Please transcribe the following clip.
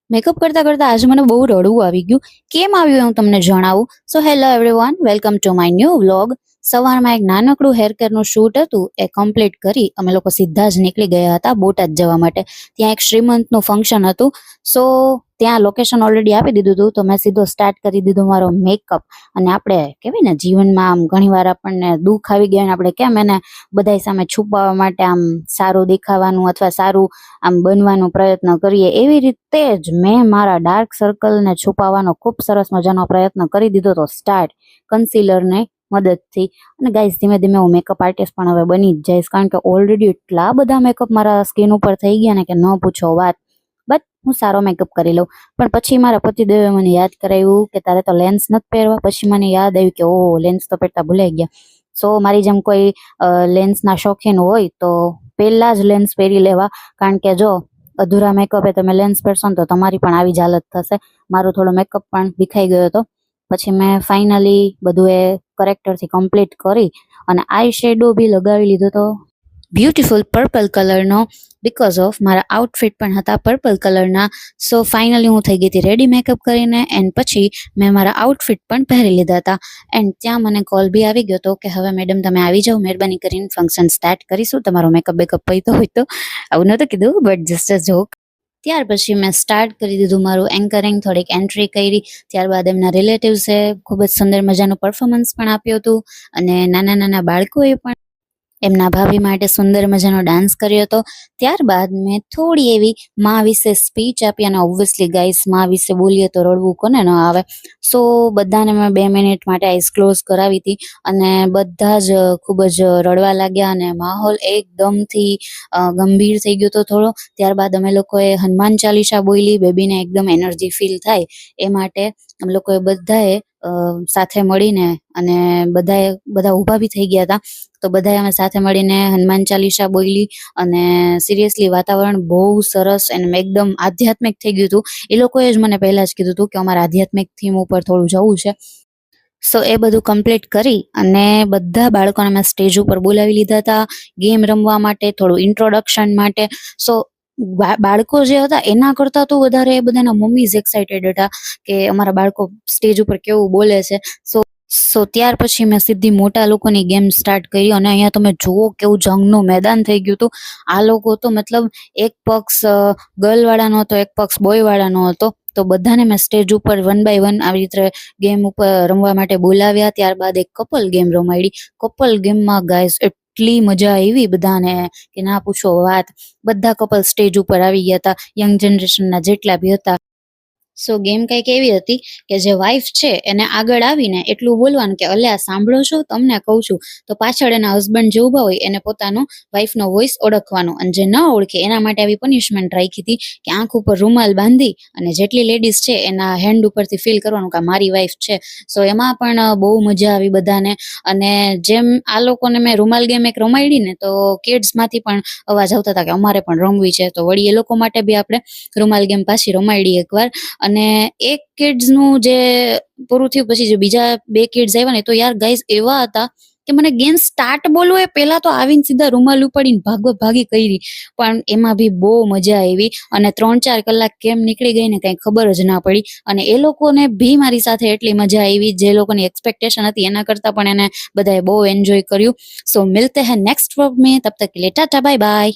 Makeup કરતા કરતા આજે મને બહુ રડવું આવી ગયું. કેમ આવ્યું એ હું તમને જણાવું. So hello everyone, welcome to my new vlog. સવારમાં એક નાનકડું હેર કેરનું શૂટ હતું, એ કમ્પ્લીટ કરી અમે લોકો સીધા જ નીકળી ગયા હતા બોટાદ જવા માટે. ત્યાં એક શ્રીમંતનું ફંક્શન હતું. સો ત્યાં લોકેશન ઓલરેડી આપી દીધું હતું, તો મેં સીધો સ્ટાર્ટ કરી દીધો મારો મેકઅપ. અને આપણે કહેવાય ને, જીવનમાં આમ ઘણીવાર આપણને દુઃખ આવી ગયા, આપણે કેમ એને બધાય સામે છુપાવવા માટે આમ સારું દેખાવાનું અથવા સારું આમ બનવાનો પ્રયત્ન કરીએ, એવી રીતે જ મેં મારા ડાર્ક સર્કલને છુપાવવાનો ખૂબ સરસ મજાનો પ્રયત્ન કરી દીધો હતો સ્ટાર્ટ, કન્સીલરને મદદથી. અને ગાઈઝ, ધીમે ધીમે હું મેકઅપ આર્ટિસ્ટ પણ હવે બની જ જઈશ, કારણ કે ઓલરેડી એટલા બધા મેકઅપ મારા સ્કિન ઉપર થઈ ગયા ને કે ન પૂછો વાત. બટ હું સારો મેકઅપ કરી લઉં. પણ પછી મારા પતિદેવે મને યાદ કરાવ્યું કે તારે તો લેન્સ નથી પહેરવા. પછી મને યાદ આવ્યું કે ઓહ, લેન્સ તો પહેરતા ભૂલાઈ ગયા. સો મારી જેમ કોઈ લેન્સના શોખીન હોય તો પહેલા જ લેન્સ પહેરી લેવા, કારણ કે જો અધૂરા મેકઅપે તમે લેન્સ પહેરશો ને તો તમારી પણ આવી જ હાલત થશે. મારો થોડો મેકઅપ પણ દેખાઈ ગયો હતો. પછી મેં ફાઇનલી બધું એ કરેક્ટરથી કમ્પ્લીટ કરી અને આઈ શેડો બી લગાવી લીધો હતો, બ્યુટીફુલ પર્પલ કલરનો. બિકોઝ ઓફ મારા આઉટફિટ પણ હતા પર્પલ કલરના. સો ફાઇનલી હું થઈ ગઈ હતી રેડી મેકઅપ કરીને, એન્ડ પછી મેં મારા આઉટફિટ પણ પહેરી લીધા હતા. એન્ડ ત્યાં મને કોલ બી આવી ગયો હતો કે હવે મેડમ તમે આવી જાઓ, મહેરબાની કરીને ફંક્શન સ્ટાર્ટ કરીશું, તમારો મેકઅપ બેકઅપ પૈતો હોય તો. આવું નહોતું કીધું, બટ જસ્ટ અ જોક. ત્યાર પછી મેં સ્ટાર્ટ કરી દીધું મારું એન્કરિંગ, થોડીક એન્ટ્રી કરી. ત્યારબાદ એમના રિલેટિવ્સે ખૂબ જ સુંદર મજાનું પરફોર્મન્સ પણ આપ્યું હતું, અને નાના નાના બાળકોએ પણ એમના ભાભી માટે સુંદર મજાનો ડાન્સ કર્યો હતો. ત્યારબાદ મેં થોડી એવી મા વિશે સ્પીચ આપી, અને ઓબ્વિયસલી ગાઈસ, મા વિશે બોલીએ તો રડવું કોને ન આવે. સો બધાને મેં 2 મિનિટ માટે આઈસ ક્લોઝ કરાવી હતી, અને બધા જ ખૂબ જ રડવા લાગ્યા, અને માહોલ એકદમથી ગંભીર થઈ ગયો હતો થોડો. ત્યારબાદ અમે લોકોએ હનુમાન ચાલીસા બોલી, બેબીને એકદમ એનર્જી ફીલ થાય એ માટે. અમે લોકોએ બધાએ સાથે મળીને, અને બધા ઊભા બી થઈ ગયા હતા, તો બધાએ અમે સાથે મળીને હનુમાન ચાલીસા બોલી. અને સિરિયસલી વાતાવરણ બહુ સરસ અને એકદમ આધ્યાત્મિક થઈ ગયું હતું. એ લોકોએ જ મને પહેલા જ કીધું હતું કે અમારે આધ્યાત્મિક થીમ ઉપર થોડું જવું છે. સો એ બધું કમ્પ્લીટ કરી અને બધા બાળકોને મેં સ્ટેજ ઉપર બોલાવી લીધા હતા ગેમ રમવા માટે, થોડું ઇન્ટ્રોડક્શન માટે. સો બાળકો જે હતા એના કરતાં તો વધારે એ બધાના મમ્મીઝ એક્સાઇટેડ હતા કે અમારા બાળકો સ્ટેજ ઉપર કેવું બોલે છે. સો ત્યાર પછી મેં સીધી મોટા લોકોની ગેમ સ્ટાર્ટ કરી, અને અહીંયા તમે જુઓ કેવું જંગનું મેદાન થઈ ગયું હતું. આ લોકો તો મતલબ એક પક્ષ ગર્લ વાળાનો હતો, એક પક્ષ બોય વાળાનો હતો. તો બધાને મેં સ્ટેજ ઉપર 1 બાય 1 આવી રીતે ગેમ ઉપર રમવા માટે બોલાવ્યા. ત્યારબાદ એક કપલ ગેમ રમાડી. કપલ ગેમમાં ગાઈસ એટલી મજા આવી બધાને કે ના પૂછો વાત. બધા કપલ સ્ટેજ ઉપર આવી ગયા હતા, યંગ જનરેશનના જેટલા બી હતા. સો ગેમ કંઈક એવી હતી કે જે વાઈફ છે એને આગળ આવીને એટલું બોલવાનું કે અલ્યા સાંભળો છો, તમને કહું છું. તો પાછળ એના હસબન્ડ જે ઊભા હોય એને પોતાનો વાઈફનો વોઇસ ઓળખવાનો, અને જે ન ઓળખે એના માટે આવી પનિશમેન્ટ રાખી હતી કે આંખ ઉપર રૂમાલ બાંધી અને જેટલી લેડીઝ છે એના હેન્ડ ઉપરથી ફીલ કરવાનું કે મારી વાઈફ છે. સો એમાં પણ બહુ મજા આવી બધાને. અને જેમ આ લોકોને મેં રૂમાલ ગેમ એક રમાડી ને, તો કિડ્સમાંથી પણ અવાજ આવતા હતા કે અમારે પણ રમવી છે. તો વળી એ લોકો માટે બી આપણે રૂમાલ ગેમ પાછી રમાડી એકવાર. અને એક કિડ્સનું જે પૂરું થયું પછી જે બીજા 2 કિડ્સ આવ્યા ને, તો યાર ગાઈઝ એવા હતા કે મને ગેમ સ્ટાર્ટ બોલવું એ પહેલા તો આવીને સીધા રૂમાલ ઉપાડીને ભાગી કરી. પણ એમાં બી બહુ મજા આવી, અને 3-4 કલાક કેમ નીકળી ગઈ ને કંઈ ખબર જ ના પડી. અને એ લોકોને ભી મારી સાથે એટલી મજા આવી જે લોકોની એક્સપેક્ટેશન હતી એના કરતાં પણ એને બધાએ બહુ એન્જોય કર્યું. સો મિલતે હૈ નેક્સ્ટ વ્લોગ में, तब तक के लिए टाटा बाय बाय.